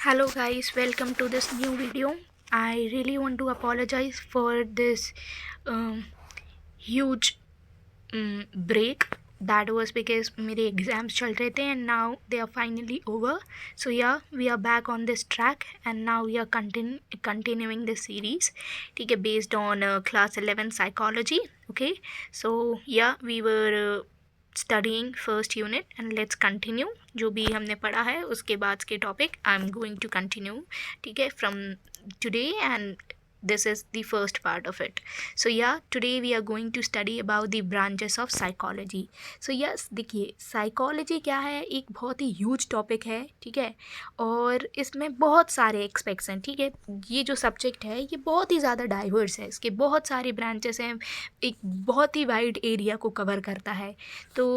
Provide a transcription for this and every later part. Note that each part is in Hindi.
Hello guys, welcome to this new video. I really want to apologize for this um, huge break. That was because मेरे exams चल रहे थे and now they are finally over. So yeah, we are back on this track and now we are continuing this series. ठीक है, based on class 11 psychology. Okay, so yeah, we were studying first unit and let's continue जो भी हमने पढ़ा है उसके बाद के topic I am going to continue. ठीक है, from today and this is the first part of it. So yeah, today we are going to study about the branches of psychology. So yes, देखिए साइकोलॉजी क्या है, एक बहुत ही ह्यूज टॉपिक है. ठीक है, और इसमें बहुत सारे एस्पेक्ट्स हैं. ठीक है, ये जो सब्जेक्ट है ये बहुत ही ज़्यादा डाइवर्स है, इसके बहुत सारे ब्रांचेस हैं, एक बहुत ही वाइड एरिया को कवर करता है. तो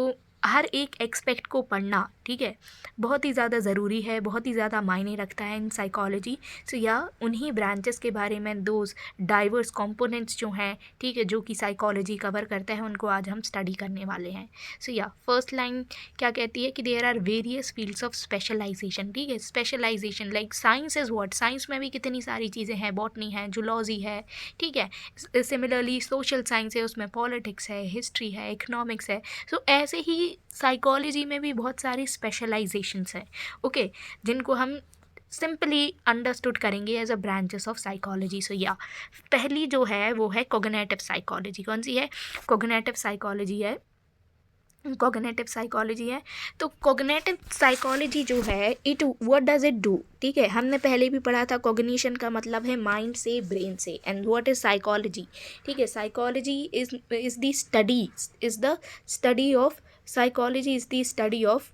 हर एक एक्सपेक्ट को पढ़ना, ठीक है, बहुत ही ज़्यादा ज़रूरी है, बहुत ही ज़्यादा मायने रखता है इन साइकोलॉजी. सो या उन्हीं ब्रांचेस के बारे में दोज डाइवर्स कंपोनेंट्स जो हैं, ठीक है, जो कि साइकोलॉजी कवर करता है, उनको आज हम स्टडी करने वाले हैं. सो या फर्स्ट लाइन क्या कहती है कि there are various fields of specialization. ठीक है, specialization like science is what, science में भी कितनी सारी चीज़ें हैं, बॉटनी है, जूलॉजी है. ठीक है, सिमिलरली सोशल साइंस है, उसमें पॉलिटिक्स है, हिस्ट्री है, इकोनॉमिक्स है. सो ऐसे ही साइकोलॉजी में भी बहुत सारी स्पेशलाइजेशंस हैं. ओके, जिनको हम सिंपली अंडरस्टूड करेंगे as a branches of psychology. So या पहली जो है वो है कोग्निटिव साइकोलॉजी. कौन सी है? कोग्निटिव साइकोलॉजी है. कोग्निटिव साइकोलॉजी है. तो कोग्निटिव साइकोलॉजी जो है, it what does it do? ठीक है, हमने पहले भी पढ़ा था कॉग्निशन का मतलब है माइंड से, ब्रेन से. And what is psychology? ठीक है, psychology is the study of psychology is the study of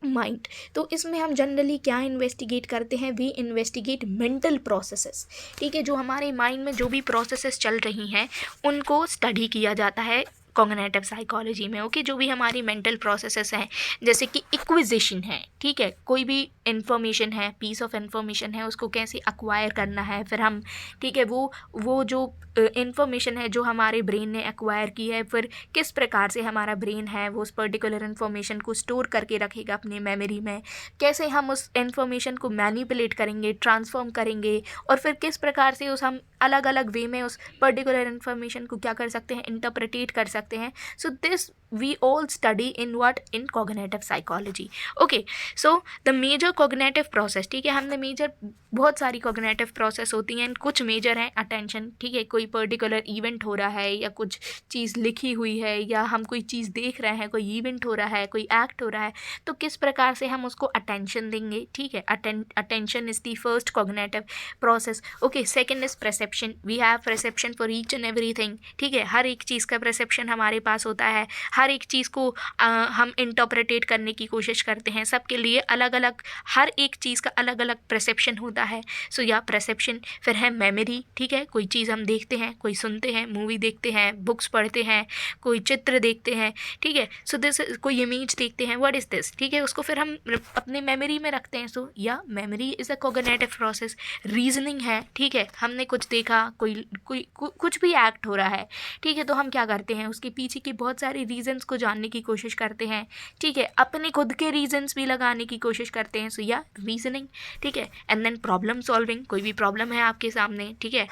mind. तो इसमें हम जनरली क्या इन्वेस्टिगेट करते हैं? We investigate mental processes. ठीक है, जो हमारे माइंड में जो भी प्रोसेसेस चल रही हैं उनको स्टडी किया जाता है कॉग्निटिव साइकोलॉजी में. ओके, जो भी हमारी मेंटल प्रोसेसेस हैं, जैसे कि एक्विजिशन है. ठीक है, कोई भी इंफॉर्मेशन है, पीस ऑफ इंफॉर्मेशन है, उसको कैसे एक्वायर करना है, फिर हम, ठीक है, वो जो इंफॉर्मेशन है जो हमारे ब्रेन ने एक्वायर की है, फिर किस प्रकार से हमारा ब्रेन है वो उस पर्टिकुलर इन्फॉर्मेशन को स्टोर करके रखेगा अपनी मेमोरी में, कैसे हम उस इन्फॉर्मेशन को मैनिपुलेट करेंगे, ट्रांसफॉर्म करेंगे, और फिर किस प्रकार से उस हम अलग अलग वे में उस पर्टिकुलर इन्फॉर्मेशन को क्या कर सकते हैं, इंटरप्रिटेट कर सकते हैं. So this we all study in what? In cognitive psychology. Okay, so the major cognitive process. ठीक है, हमने मेजर बहुत सारी cognitive process होती हैं, कुछ मेजर हैं अटेंशन. ठीक है, कोई पर्टिकुलर इवेंट हो रहा है या कुछ चीज़ लिखी हुई है या हम कोई चीज़ देख रहे हैं, कोई इवेंट हो रहा है, कोई एक्ट हो रहा है, तो किस प्रकार से हम उसको अटेंशन देंगे. ठीक है, attention is the first cognitive process. Okay, second is perception. We have perception for each and everything. ठीक है, हर एक चीज़ का परसेप्शन हमारे पास होता है, हर एक चीज़ को हम इंटरप्रेटेट करने की कोशिश करते हैं. सबके लिए अलग अलग, हर एक चीज़ का अलग अलग परसेप्शन होता है. सो या परसेप्शन. फिर है मेमोरी. ठीक है, कोई चीज़ हम देखते हैं, कोई सुनते हैं, मूवी देखते हैं, बुक्स पढ़ते हैं, कोई चित्र देखते हैं. ठीक है, सो दिस कोई इमेज देखते हैं, व्हाट इज़ दिस? ठीक है, उसको फिर हम अपने मेमोरी में रखते हैं. सो या memory is a cognitive process. Reasoning है. ठीक है, हमने कुछ देखा, कुछ भी एक्ट हो रहा है, ठीक है, तो हम क्या करते हैं, उसके पीछे की बहुत सारे रीजंस को जानने की कोशिश करते हैं. ठीक है, अपने खुद के रीजंस भी लगाने की कोशिश करते हैं. सो या रीजनिंग. ठीक है, एंड देन प्रॉब्लम सॉल्विंग. कोई भी प्रॉब्लम है आपके सामने, ठीक है,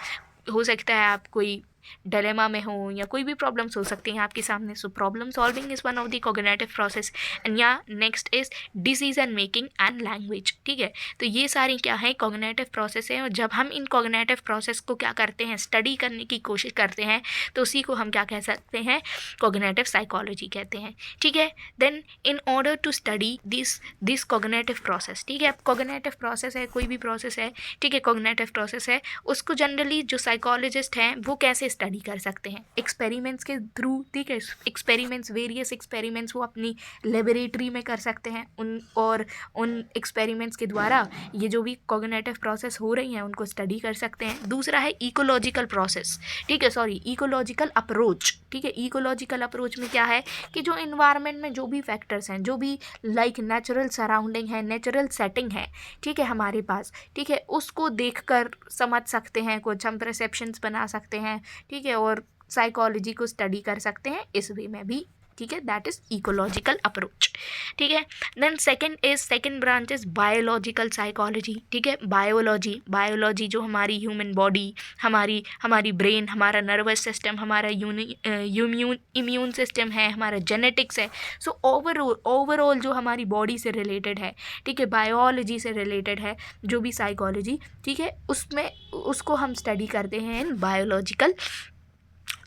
हो सकता है आप कोई डिलेमा में हो या कोई भी प्रॉब्लम्स हो सकती हैं आपके सामने. So problem solving is one of the cognitive process. And या next is decision making and language. ठीक है, तो ये सारी क्या है, कोग्निटिव प्रोसेस है. और जब हम इन कोग्निटिव प्रोसेस को क्या करते हैं, स्टडी करने की कोशिश करते हैं, तो उसी को हम क्या कह सकते हैं, कोग्निटिव साइकोलॉजी कहते हैं. ठीक है, then in order to study this cognitive process. ठीक है, अब कोग्निटिव प्रोसेस है, कोई भी प्रोसेस है, ठीक है, कोग्निटिव प्रोसेस है, उसको जनरली जो साइकोलॉजिस्ट हैं वो कैसे स्टडी कर सकते हैं, एक्सपेरिमेंट्स के थ्रू. ठीक है, एक्सपेरिमेंट्स, वेरियस एक्सपेरिमेंट्स वो अपनी लेबोरेटरी में कर सकते हैं. उन एक्सपेरिमेंट्स के द्वारा ये जो भी कॉग्निटिव प्रोसेस हो रही हैं उनको स्टडी कर सकते हैं. दूसरा है इकोलॉजिकल प्रोसेस. ठीक है, सॉरी, इकोलॉजिकल अप्रोच. ठीक है, इकोलॉजिकल अप्रोच में क्या है कि जो इन्वायरमेंट में जो भी फैक्टर्स हैं, जो भी लाइक नेचुरल सराउंडिंग है, नेचुरल सेटिंग है, ठीक है, हमारे पास, ठीक है, उसको देखकर समझ सकते हैं, कुछ हम परसेप्शंस बना सकते हैं. ठीक है, और साइकोलॉजी को स्टडी कर सकते हैं इस वे में भी ठीक है, दैट इज इकोलॉजिकल अप्रोच, ठीक है। Then second branch is biological psychology, ठीक है। बायोलॉजी जो हमारी ह्यूमन बॉडी, हमारी ब्रेन, हमारा नर्वस सिस्टम, हमारा इम्यून सिस्टम है, हमारा जेनेटिक्स है, सो ओवरऑल जो हमारी बॉडी से रिलेटेड है, ठीक है, बायोलॉजी से रिलेटेड है जो भी साइकोलॉजी, ठीक है, उसमें उसको हम स्टडी करते हैं in biological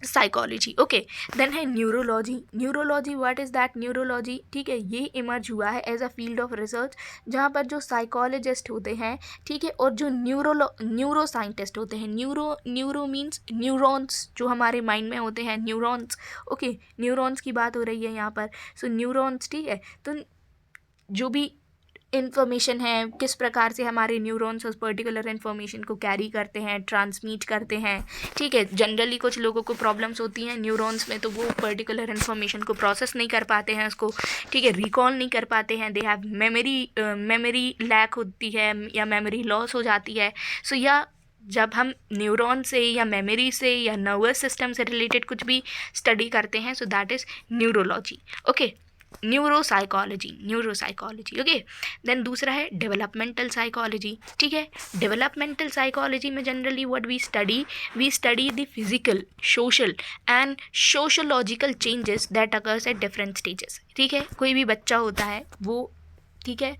psychology. Okay, then है neurology what is that neurology, ठीक है, ये इमर्ज हुआ है as a field of research जहाँ पर जो साइकोलॉजिस्ट होते हैं, ठीक है, और जो न्यूरो साइंटिस्ट होते हैं, न्यूरो मीन्स न्यूरॉन्स जो हमारे माइंड में होते हैं, न्यूरॉन्स, ओके, न्यूरॉन्स की बात हो रही है यहाँ पर, सो न्यूरॉन्स, ठीक है, तो जो भी इन्फॉर्मेशन है, किस प्रकार से हमारे न्यूरॉन्स उस पर्टिकुलर इन्फॉर्मेशन को कैरी करते हैं, ट्रांसमिट करते हैं, ठीक है। जनरली कुछ लोगों को प्रॉब्लम्स होती हैं न्यूरॉन्स में, तो वो पर्टिकुलर इन्फॉर्मेशन को प्रोसेस नहीं कर पाते हैं, उसको, ठीक है, रिकॉल नहीं कर पाते हैं, दे हैव मेमोरी लैक होती है या मेमोरी लॉस हो जाती है। सो या जब हम न्यूरॉन से या मेमोरी से या नर्वस सिस्टम से रिलेटेड कुछ भी स्टडी करते हैं, so that is neurology, okay, neuropsychology, okay. Then दूसरा है डेवलपमेंटल साइकोलॉजी, ठीक है। डेवलपमेंटल साइकोलॉजी में generally what we study the physical, social and sociological changes that occurs at different stages, ठीक है। कोई भी बच्चा होता है वो, ठीक है,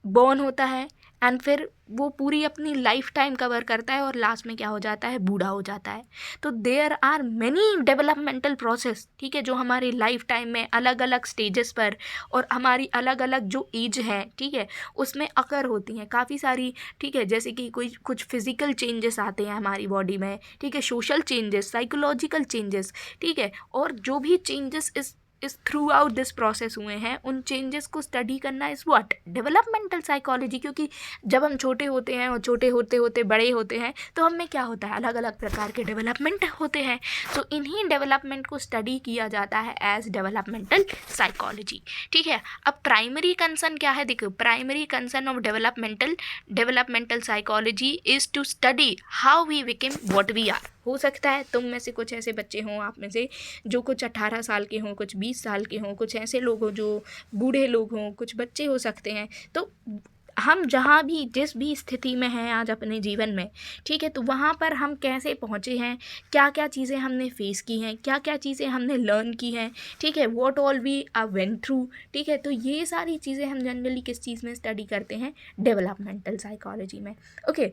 बॉर्न होता है एंड फिर वो पूरी अपनी लाइफ टाइम कवर करता है और लास्ट में क्या हो जाता है, बूढ़ा हो जाता है। तो there are many developmental process, ठीक है, जो हमारी लाइफ टाइम में अलग अलग स्टेजेस पर और हमारी अलग अलग जो एज है, ठीक है, उसमें अकर होती हैं काफ़ी सारी, ठीक है, जैसे कि कुछ फिजिकल चेंजेस आते हैं हमारी बॉडी में, ठीक है, सोशल चेंजेस, साइकोलॉजिकल चेंजेस, ठीक है, और जो भी चेंजेस इस थ्रू आउट दिस प्रोसेस हुए हैं, उन चेंजेस को स्टडी करना इज़ व्हाट, डेवलपमेंटल साइकोलॉजी। क्योंकि जब हम छोटे होते हैं और छोटे होते होते बड़े होते हैं तो हमें क्या होता है, अलग अलग प्रकार के डेवलपमेंट होते हैं, तो इन्हीं डेवलपमेंट को स्टडी किया जाता है एज डेवलपमेंटल साइकोलॉजी, ठीक है। अब प्राइमरी कंसर्न क्या है, देखो, primary concern of developmental psychology is to study how we became what we are. हो सकता है तुम में से कुछ ऐसे बच्चे हों, आप में से जो कुछ 18 साल के हों, कुछ 20 साल के हों, कुछ ऐसे लोग हों जो बूढ़े लोग हों, कुछ बच्चे हो सकते हैं। तो हम जहाँ भी जिस भी स्थिति में हैं आज अपने जीवन में, ठीक है, तो वहाँ पर हम कैसे पहुँचे हैं, क्या क्या चीज़ें हमने फेस की हैं, क्या क्या चीज़ें हमने लर्न की हैं, ठीक है, what all we are went through, ठीक है। तो ये सारी चीज़ें हम जनरली किस चीज़ में स्टडी करते हैं, डेवलपमेंटल साइकोलॉजी में, ओके।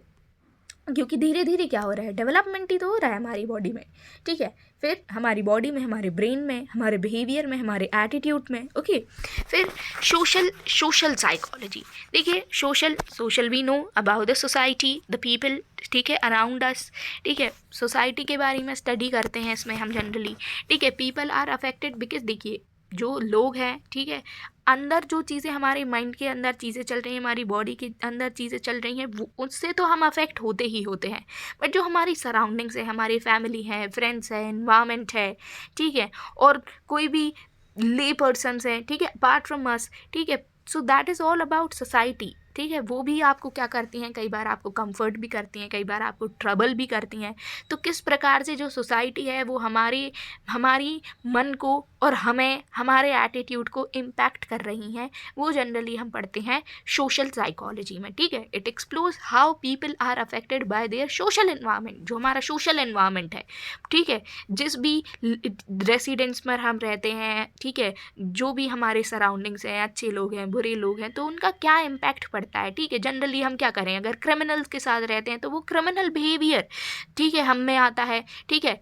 क्योंकि धीरे धीरे क्या हो रहा है, डेवलपमेंट ही तो हो रहा है हमारी बॉडी में, ठीक है, फिर हमारी बॉडी में, हमारे ब्रेन में, हमारे बिहेवियर में, हमारे एटीट्यूड में, ओके। फिर सोशल साइकोलॉजी, देखिए, social we know about the society, the people, ठीक है, अराउंड अस, ठीक है, सोसाइटी के बारे में स्टडी करते हैं इसमें हम जनरली, ठीक है। पीपल आर अफेक्टेड बिकॉज, देखिए, जो लोग हैं, ठीक है, अंदर जो चीज़ें हमारे माइंड के अंदर चीज़ें चल रही हैं, हमारी बॉडी के अंदर चीज़ें चल रही हैं, वो उससे तो हम अफेक्ट होते ही होते हैं, बट जो हमारी सराउंडिंग्स है, हमारी फैमिली है, फ्रेंड्स है, एनवायरनमेंट है, ठीक है, और कोई भी ले पर्सन्स हैं, ठीक है, अपार्ट फ्रॉम अस, ठीक है, सो that is all about society, ठीक है। वो भी आपको क्या करती हैं, कई बार आपको कंफर्ट भी करती हैं, कई बार आपको ट्रबल भी करती हैं। तो किस प्रकार से जो सोसाइटी है वो हमारी मन को और हमें, हमारे एटीट्यूड को इम्पैक्ट कर रही हैं, वो जनरली हम पढ़ते हैं सोशल साइकोलॉजी में, ठीक है। It explores how people are affected by their social environment, जो हमारा सोशल एनवायरनमेंट है, ठीक है, जिस भी रेसिडेंस में हम रहते हैं, ठीक है, जो भी हमारे सराउंडिंग्स हैं, अच्छे लोग हैं, बुरे लोग हैं, तो उनका क्या इम्पैक्ट पड़ता है, ठीक है। जनरली हम क्या करें, अगर क्रिमिनल्स के साथ रहते हैं तो वो क्रिमिनल बिहेवियर, ठीक है, हम में आता है, ठीक है,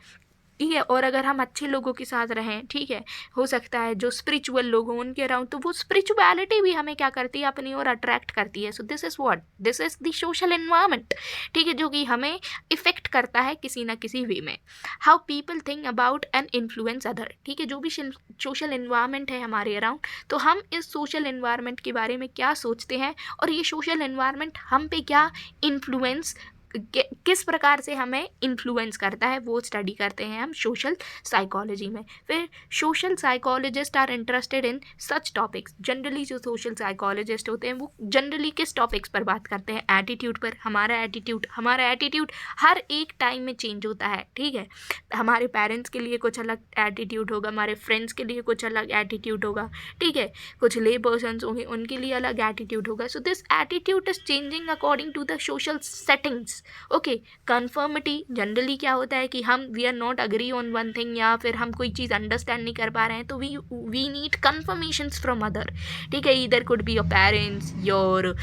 ठीक है। और अगर हम अच्छे लोगों के साथ रहें, ठीक है, हो सकता है जो स्पिरिचुअल लोग हों उनके अराउंड, तो वो स्पिरिचुअलिटी भी हमें क्या करती है, अपनी ओर अट्रैक्ट करती है। So this is what, this is the social environment, ठीक है, जो कि हमें इफ़ेक्ट करता है किसी ना किसी वे में। How people think about and influence other, ठीक है, जो भी सोशल एनवायरनमेंट है हमारे अराउंड, तो हम इस सोशल एनवायरनमेंट के बारे में क्या सोचते हैं और ये सोशल एनवायरनमेंट हम पे क्या इन्फ्लुएंस किस प्रकार से हमें इन्फ्लुएंस करता है वो स्टडी करते हैं हम सोशल साइकोलॉजी में। फिर social psychologist are interested in such topics. Generally जो सोशल साइकोलॉजिस्ट होते हैं वो जनरली किस टॉपिक्स पर बात करते हैं? एटीट्यूड पर। हमारा एटीट्यूड हर एक टाइम में चेंज होता है, ठीक है। हमारे पेरेंट्स के लिए कुछ अलग एटीट्यूड होगा, हमारे फ्रेंड्स के लिए कुछ अलग एटीट्यूड होगा, ठीक है। कुछ ले पर्सन्स होंगे उनके लिए अलग एटीट्यूड होगा। So this attitude is changing according to the social settings. Okay, conformity generally क्या होता है कि हम we are not agree on one thing, या फिर हम कोई चीज़ अंडरस्टैंड नहीं कर पा रहे हैं तो we need confirmations from other, ठीक है। Either could be your parents, your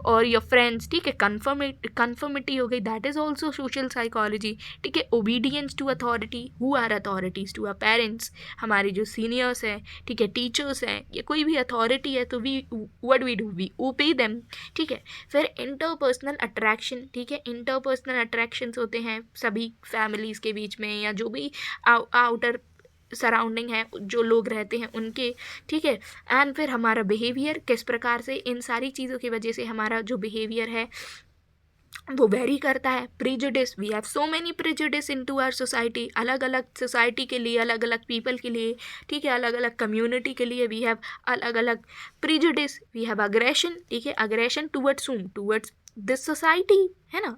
और योर फ्रेंड्स, ठीक है। कन्फर्मिटी हो गई, that is also social psychology, ठीक है। Obedience to authority, who are authorities? To our parents, हमारे जो सीनियर्स हैं, ठीक है, टीचर्स हैं, या कोई भी अथॉरिटी है तो what we do, we obey them, ठीक है। फिर इंटरपर्सनल अट्रैक्शन, ठीक है। इंटरपर्सनल अट्रैक्शंस होते हैं सभी फैमिलीज़ के बीच में, या जो भी आउटर सराउंडिंग है जो लोग रहते हैं उनके, ठीक है। एंड फिर हमारा बिहेवियर, किस प्रकार से इन सारी चीज़ों की वजह से हमारा जो बिहेवियर है वो वेरी करता है। Prejudice, we have so many prejudice into our society. अलग अलग सोसाइटी के लिए, अलग अलग पीपल के लिए, ठीक है, अलग अलग कम्युनिटी के लिए वी हैव अलग अलग प्रेजुडिस। वी हैव अग्रेशन, ठीक है, अग्रेशन टूवर्ड्स हुम? टूवर्ड्स दिस सोसाइटी, है ना।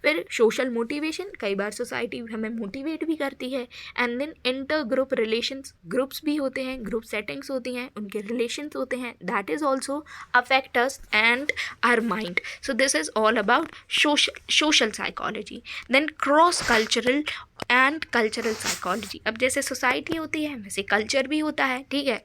फिर सोशल मोटिवेशन, कई बार सोसाइटी हमें मोटिवेट भी करती है। And then inter group relations, groups भी होते हैं, ग्रुप सेटिंग्स होती हैं, उनके रिलेशंस होते हैं, that is also affect us and our mind. So this is all about social psychology. Then cross cultural and cultural psychology. अब जैसे सोसाइटी होती है वैसे कल्चर भी होता है, ठीक है।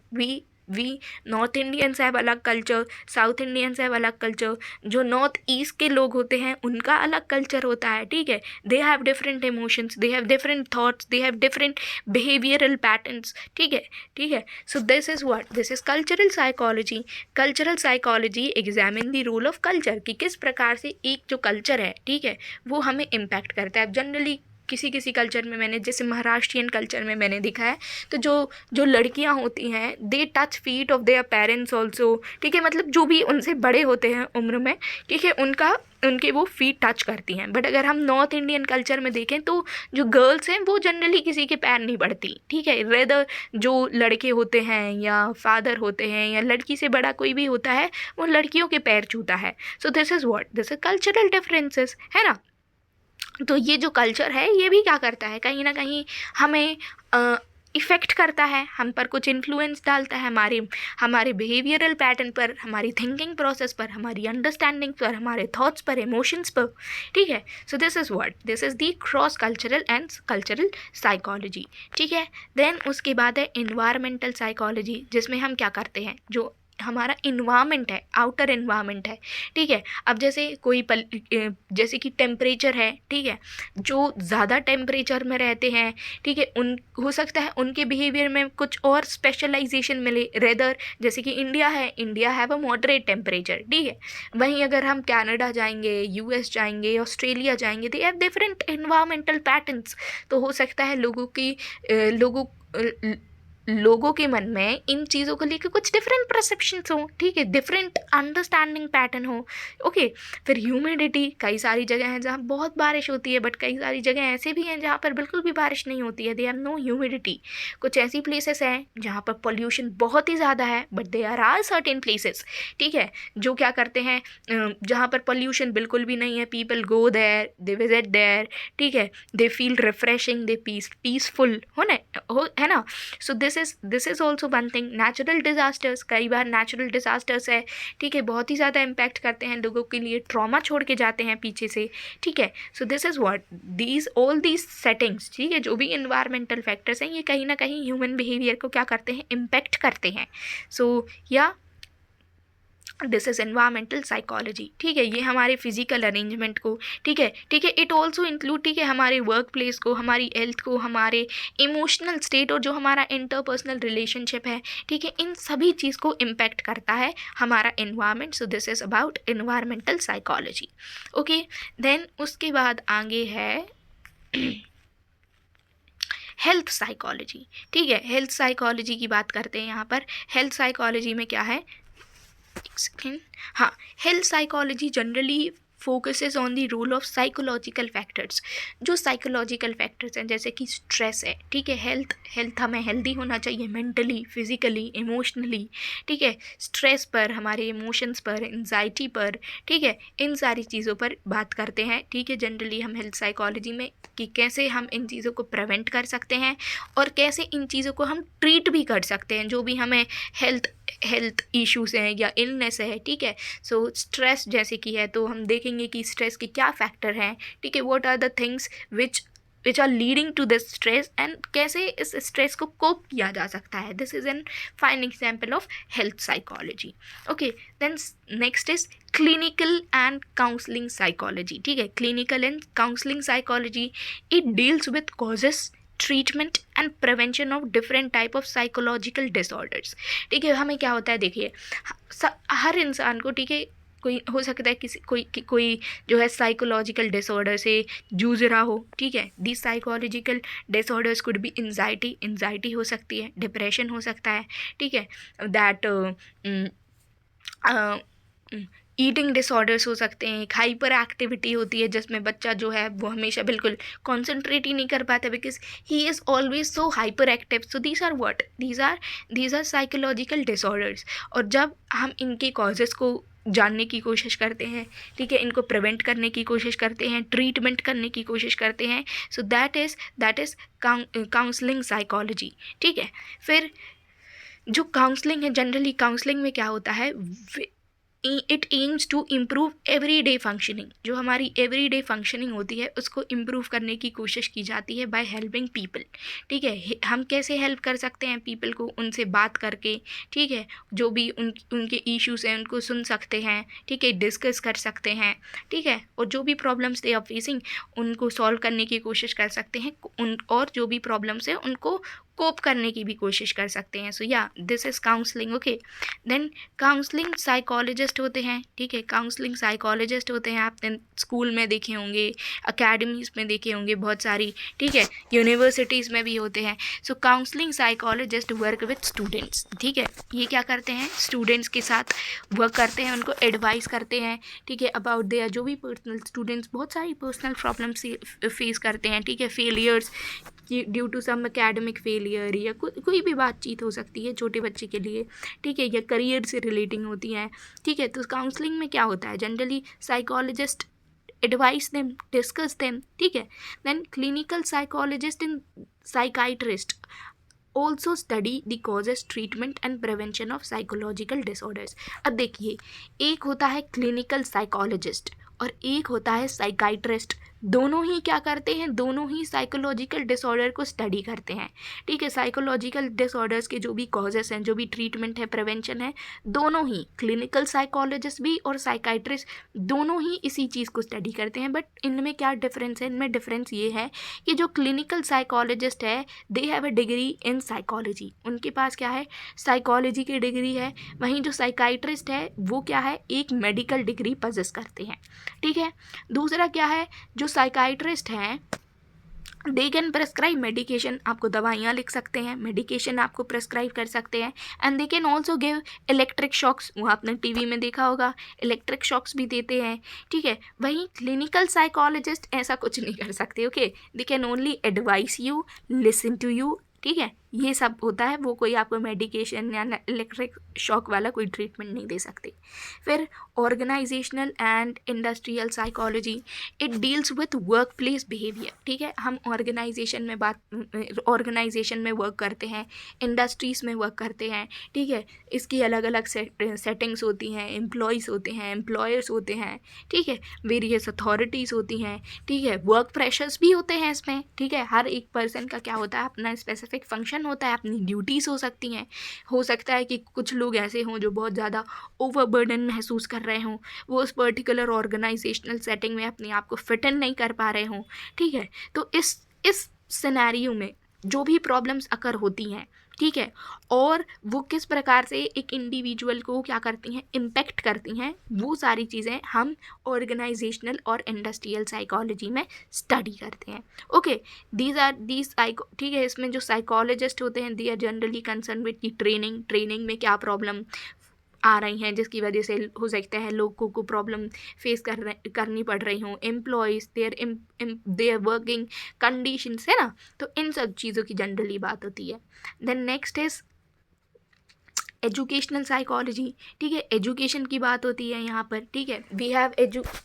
वी नॉर्थ इंडियंस हैव अलग कल्चर, साउथ इंडियंस हैव अलग कल्चर, जो नॉर्थ ईस्ट के लोग होते हैं उनका अलग कल्चर होता है, ठीक है। They have different emotions, they have different thoughts, they have different behavioural patterns, ठीक है, ठीक है। So this is what, this is cultural psychology. Cultural psychology examine the role of culture, कि किस प्रकार से एक जो कल्चर है, ठीक है, वो हमें इम्पैक्ट करता है। अब जनरली किसी कल्चर में मैंने, जैसे महाराष्ट्रियन कल्चर में मैंने देखा है, तो जो लड़कियां होती हैं they touch feet of their parents also, ठीक है। मतलब जो भी उनसे बड़े होते हैं उम्र में, ठीक है, उनके वो फीट टच करती हैं। बट अगर हम नॉर्थ इंडियन कल्चर में देखें तो जो गर्ल्स हैं वो जनरली किसी के पैर नहीं पड़ती, ठीक है। रेदर जो लड़के होते हैं या फादर होते हैं या लड़की से बड़ा कोई भी होता है वो लड़कियों के पैर छूता है। So this is what, this is cultural differences, है ना। तो ये जो कल्चर है ये भी क्या करता है, कहीं ना कहीं हमें इफ़ेक्ट करता है, हम पर कुछ इन्फ्लुएंस डालता है, हमारे बिहेवियरल पैटर्न पर, हमारी थिंकिंग प्रोसेस पर, हमारी अंडरस्टैंडिंग पर, हमारे थॉट्स पर, इमोशंस पर, ठीक है। So this is what, this is the cross cultural and cultural psychology, ठीक है। देन उसके बाद है इन्वायरमेंटल साइकोलॉजी, जिसमें हम क्या करते हैं, जो हमारा इन्वामेंट है, आउटर इन्वामेंट है, ठीक है। अब जैसे जैसे कि टेम्परेचर है, ठीक है, जो ज़्यादा टेम्परेचर में रहते हैं, ठीक है, हो सकता है उनके बिहेवियर में कुछ और स्पेशलाइजेशन मिले। रेदर जैसे कि India have a moderate temperature, ठीक है। वहीं अगर हम कनाडा जाएंगे, यूएस जाएंगे, ऑस्ट्रेलिया जाएंगे, दे हैव डिफरेंट इन्वायरमेंटल पैटर्न्स। तो हो सकता है लोगों के मन में इन चीज़ों को लेकर कुछ डिफरेंट परसेप्शंस हो, ठीक है, डिफरेंट अंडरस्टैंडिंग पैटर्न हो, ओके। फिर ह्यूमिडिटी, कई सारी जगह हैं जहाँ बहुत बारिश होती है, बट कई सारी जगह ऐसे भी हैं जहाँ पर बिल्कुल भी बारिश नहीं होती है, दे हैव नो ह्यूमिडिटी। कुछ ऐसी प्लेसेस हैं जहाँ पर पॉल्यूशन बहुत ही ज़्यादा है, but they are certain places, ठीक है, जो क्या करते हैं, जहाँ पर पॉल्यूशन बिल्कुल भी नहीं है, people go there, they visit there, ठीक है, they feel refreshing, they peaceful है ना। So this is also one thing. Natural disasters, कई बार नेचुरल डिज़ास्टर्स है, ठीक है, बहुत ही ज़्यादा इम्पैक्ट करते हैं लोगों के लिए, ट्रॉमा छोड़ के जाते हैं पीछे से, ठीक है। So this is what, all these settings, ठीक है, जो भी इन्वायरमेंटल फैक्टर्स हैं ये कहीं ना कहीं ह्यूमन बिहेवियर को क्या करते हैं, इम्पैक्ट करते हैं। So yeah this is environmental psychology, ठीक है। ये हमारे फिजिकल अरेंजमेंट को, ठीक है, इट ऑल्सो इंक्लूड, ठीक है, हमारे वर्क प्लेस को, हमारी हेल्थ को, हमारे इमोशनल स्टेट और जो हमारा इंटरपर्सनल रिलेशनशिप है, ठीक है, इन सभी चीज़ को इम्पैक्ट करता है हमारा environment. So this is about environmental psychology, okay. Then उसके बाद आगे है हेल्थ साइकोलॉजी, ठीक है। हेल्थ साइकोलॉजी की बात करते हैं यहाँ पर। हेल्थ साइकोलॉजी में क्या है, एक सेकेंड, हाँ, health psychology generally focuses on the role of psychological factors. जो साइकोलॉजिकल फैक्टर्स हैं जैसे कि स्ट्रेस है, ठीक है, हेल्थ हमें हेल्दी होना चाहिए मेंटली, फिजिकली, इमोशनली, ठीक है, स्ट्रेस पर, हमारे इमोशंस पर, एंजाइटी पर, ठीक है, इन सारी चीज़ों पर बात करते हैं, ठीक है, जनरली हम हेल्थ साइकोलॉजी में, कि कैसे हम इन चीज़ों को प्रिवेंट कर सकते हैं और कैसे इन चीज़ों को हम ट्रीट भी कर सकते हैं, जो भी हमें हेल्थ इश्यूज़ हैं या इलनेस है, ठीक है। सो स्ट्रेस जैसे कि है, तो हम देखेंगे कि स्ट्रेस के क्या फैक्टर हैं, ठीक है, what are the things which are leading to this stress and कैसे इस स्ट्रेस को कोप किया जा सकता है। This is an fine example of health psychology. Okay, then next is clinical and counselling psychology, ठीक है। Clinical and counselling psychology, it deals with causes, treatment and prevention of different type of psychological disorders, ठीक है। हमें क्या होता है, देखिए, हर इंसान को, ठीक है, कोई हो सकता है कोई जो है साइकोलॉजिकल डिसऑर्डर से जूझ रहा हो, ठीक है। The psychological disorders could be anxiety हो सकती है, डिप्रेशन हो सकता है, ठीक है, दैट ईटिंग डिसऑर्डर्स हो सकते हैं, एक हाइपर एक्टिविटी होती है जिसमें बच्चा जो है वो हमेशा बिल्कुल कॉन्सेंट्रेट ही नहीं कर पाता because he is always so hyperactive. So these are what, these are psychological disorders. और जब हम इनके कॉजेज़ को जानने की कोशिश करते हैं, ठीक है, इनको प्रिवेंट करने की कोशिश करते हैं, ट्रीटमेंट करने की कोशिश करते हैं, so that is counselling psychology, ठीक है। फिर जो काउंसलिंग है, जनरली काउंसलिंग में क्या होता है, it aims to improve everyday functioning. जो हमारी एवरीडे फंक्शनिंग होती है उसको इम्प्रूव करने की कोशिश की जाती है बाय हेल्पिंग पीपल, ठीक है। हम कैसे हेल्प कर सकते हैं पीपल को, उनसे बात करके, ठीक है, जो भी उनके इश्यूज़ हैं उनको सुन सकते हैं, ठीक है, डिस्कस कर सकते हैं, ठीक है, और जो भी प्रॉब्लम्स दे आर फेसिंग उनको सॉल्व करने की कोशिश कर सकते हैं, और जो भी प्रॉब्लम्स है उनको कोप करने की भी कोशिश कर सकते हैं। So yeah this is counselling. Okay, then counselling psychologist होते हैं, ठीक है, काउंसलिंग साइकोलॉजिस्ट होते हैं, आपने स्कूल में देखे होंगे, अकेडमीज़ में देखे होंगे बहुत सारी, ठीक है, यूनिवर्सिटीज़ में भी होते हैं। So counselling psychologist work with students, ठीक है, ये क्या करते हैं, स्टूडेंट्स के साथ वर्क करते हैं, उनको एडवाइस करते हैं, ठीक है, अबाउट देयर जो भी पर्सनल, स्टूडेंट्स बहुत सारी पर्सनल प्रॉब्लम्स फेस करते हैं, ठीक है, failures due to some academic failure या कोई भी बातचीत हो सकती है छोटे बच्चे के लिए, ठीक है, या करियर से रिलेटिंग होती हैं, ठीक है। तो काउंसलिंग में क्या होता है, generally psychologist advice them, discuss them, ठीक है। Then clinical psychologist and psychiatrist also study the causes, treatment and prevention of psychological disorders. अब देखिए, एक होता है क्लिनिकल साइकोलॉजिस्ट और एक होता है साइकाइट्रिस्ट। दोनों ही क्या करते हैं, दोनों ही साइकोलॉजिकल डिसऑर्डर को स्टडी करते हैं, ठीक है। साइकोलॉजिकल डिसऑर्डर्स के जो भी कॉजेस हैं, जो भी ट्रीटमेंट है, प्रिवेंशन है, दोनों ही क्लिनिकल साइकोलॉजिस्ट भी और साइकाइट्रिस्ट दोनों ही इसी चीज़ को स्टडी करते हैं। बट इनमें क्या डिफरेंस है, इनमें डिफरेंस ये है कि जो क्लिनिकल साइकोलॉजिस्ट है they have a degree in psychology, उनके पास क्या है, साइकोलॉजी की डिग्री है। वहीं जो साइकाइट्रिस्ट है वो क्या है, एक मेडिकल डिग्री पजेस करते हैं, ठीक है। दूसरा क्या है, जो साइकाइट्रिस्ट हैं दे कैन प्रेस्क्राइब मेडिकेशन, आपको दवाइयाँ लिख सकते हैं, मेडिकेशन आपको प्रेस्क्राइब कर सकते हैं, and they can also give electric shocks, वो आपने टीवी में देखा होगा, इलेक्ट्रिक शॉक्स भी देते हैं, ठीक है। वहीं क्लिनिकल साइकोलॉजिस्ट ऐसा कुछ नहीं कर सकते, okay, they can only advice you, listen to you, ठीक है, ये सब होता है। वो कोई आपको मेडिकेशन या इलेक्ट्रिक शॉक वाला कोई ट्रीटमेंट नहीं दे सकते। फिर organisational and industrial psychology, it deals with workplace behaviour, ठीक है। हम ऑर्गेनाइजेशन में वर्क करते हैं, इंडस्ट्रीज़ में वर्क करते हैं, ठीक है। इसकी अलग अलग सेटिंग्स होती हैं, एम्प्लॉयज़ होते हैं, एम्प्लॉयर्स होते हैं, ठीक है, वेरियस अथॉरिटीज़ होती हैं, ठीक है, वर्क प्रेशर्स भी होते हैं इसमें, ठीक है। हर एक पर्सन का क्या होता है, अपना स्पेसिफिक फंक्शन होता है, अपनी ड्यूटीज़ हो सकती हैं। हो सकता है कि कुछ लोग ऐसे हों जो बहुत ज़्यादा ओवरबर्डन महसूस कर रहे हों, वो उस पर्टिकुलर ऑर्गेनाइजेशनल सेटिंग में अपने आप को फिट इन नहीं कर पा रहे हों, ठीक है। तो इस सिनेरियो में जो भी प्रॉब्लम्स अकर होती हैं, ठीक है, और वो किस प्रकार से एक इंडिविजुअल को क्या करती हैं, इम्पेक्ट करती हैं, वो सारी चीज़ें हम ऑर्गेनाइजेशनल और इंडस्ट्रियल साइकोलॉजी में स्टडी करते हैं। ओके, ठीक है। इसमें जो साइकोलॉजिस्ट होते हैं they are generally concern with की ट्रेनिंग में क्या प्रॉब्लम आ रही हैं जिसकी वजह से हो सकता है लोगों को प्रॉब्लम फेस करनी पड़ रही हों, एम्प्लॉयज़ देयर वर्किंग कंडीशंस, है ना। तो इन सब चीज़ों की जनरली बात होती है। Then next is educational psychology. ठीक है, एजुकेशन की बात होती है यहाँ पर। ठीक है, वी हैव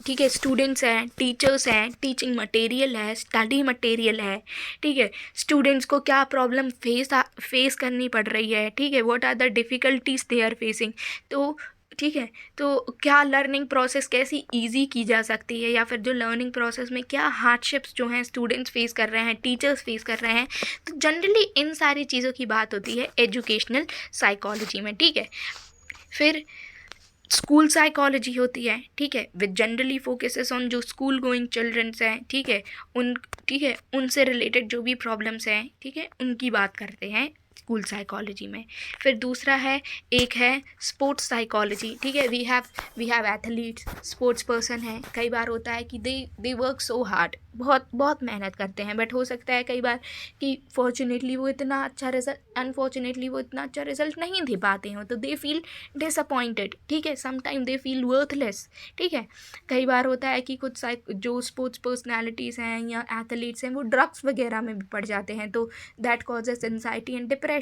ठीक है, स्टूडेंट्स हैं, टीचर्स हैं, टीचिंग मटेरियल है, स्टडी मटेरियल है। ठीक है, स्टूडेंट्स को क्या प्रॉब्लम फेस करनी पड़ रही है। ठीक है, what are the difficulties they are facing. तो ठीक है, तो क्या लर्निंग प्रोसेस कैसी इजी की जा सकती है, या फिर जो लर्निंग प्रोसेस में क्या हार्डशिप्स जो हैं स्टूडेंट्स फेस कर रहे हैं, टीचर्स फेस कर रहे हैं। तो जनरली इन सारी चीज़ों की बात होती है एजुकेशनल साइकोलॉजी में। ठीक है, फिर स्कूल साइकोलॉजी होती है। ठीक है, विद जनरली फोकसेस ऑन जो स्कूल गोइंग चिल्ड्रंस हैं। ठीक है, उनसे रिलेटेड जो भी प्रॉब्लम्स हैं, ठीक है, उनकी बात करते हैं स्कूल साइकोलॉजी में। फिर दूसरा है, एक है स्पोर्ट्स साइकोलॉजी। ठीक है, we have athletes, sports person हैं। कई बार होता है कि दे वर्क सो हार्ड, बहुत बहुत मेहनत करते हैं, बट हो सकता है कई बार कि अनफॉर्चुनेटली वो इतना अच्छा रिजल्ट नहीं दे पाते हों, तो दे फील डिसअपॉइंटेड। ठीक है, समटाइम दे फील वर्थलेस। ठीक है, कई बार होता है कि कुछ जो स्पोर्ट्स पर्सनैलिटीज़ हैं या एथलीट्स हैं वो ड्रग्स वगैरह में भी पड़ जाते हैं, तो that causes anxiety and depressions.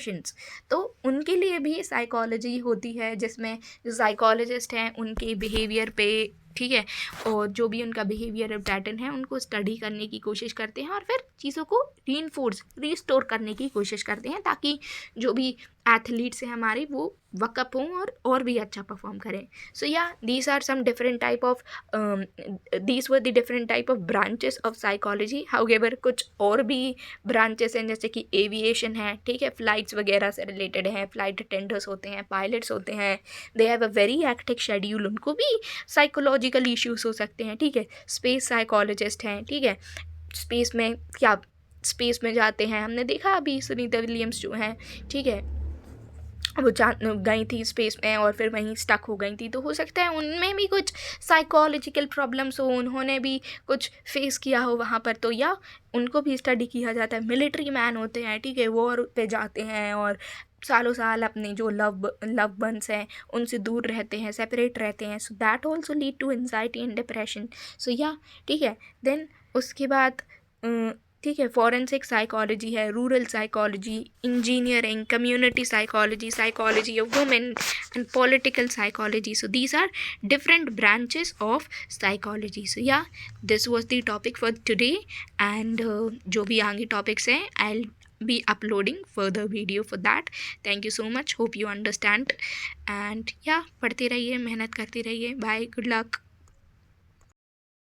तो उनके लिए भी साइकोलॉजी होती है, जिसमें जो साइकोलॉजिस्ट हैं उनके बिहेवियर पे, ठीक है, और जो भी उनका बिहेवियर पैटर्न है उनको स्टडी करने की कोशिश करते हैं और फिर चीज़ों को रिस्टोर करने की कोशिश करते हैं, ताकि जो भी एथलीट्स हैं हमारे वो वकअप हों और भी अच्छा परफॉर्म करें। So yeah these are some different type of these were the different type of branches of psychology. However कुछ और भी ब्रांचेस हैं, जैसे कि एविएशन है। ठीक है, फ्लाइट्स वगैरह से रिलेटेड हैं, फ्लाइट अटेंडर्स होते हैं, पायलट्स होते हैं, they have a very hectic schedule, उनको भी साइकोलॉजिकल इश्यूज हो सकते हैं। ठीक है, स्पेस साइकोलॉजिस्ट हैं। ठीक है, स्पेस में जाते हैं, हमने देखा अभी सुनीता विलियम्स जो हैं, ठीक है, वो गई थी स्पेस में और फिर वहीं स्टक हो गई थी। तो हो सकता है उनमें भी कुछ साइकोलॉजिकल प्रॉब्लम्स हो, उन्होंने भी कुछ फेस किया हो वहाँ पर, तो या उनको भी स्टडी किया जाता है। मिलिट्री मैन होते हैं, ठीक है, वॉर पे जाते हैं और सालों साल अपने जो लव वंस हैं उनसे दूर रहते हैं, सेपरेट रहते हैं। So that also lead to anxiety and depression. So या ठीक है, देन उसके बाद ठीक है, फॉरेंसिक साइकोलॉजी है, rural psychology, engineering, community psychology, psychology of women and political psychology. So these are different branches of psychology. So yeah, this was the topic for today, and जो भी आगे topics हैं I'll be uploading further video for that. Thank you so much, hope you understand, and yeah, पढ़ते रहिए, मेहनत करते रहिए, bye, good luck.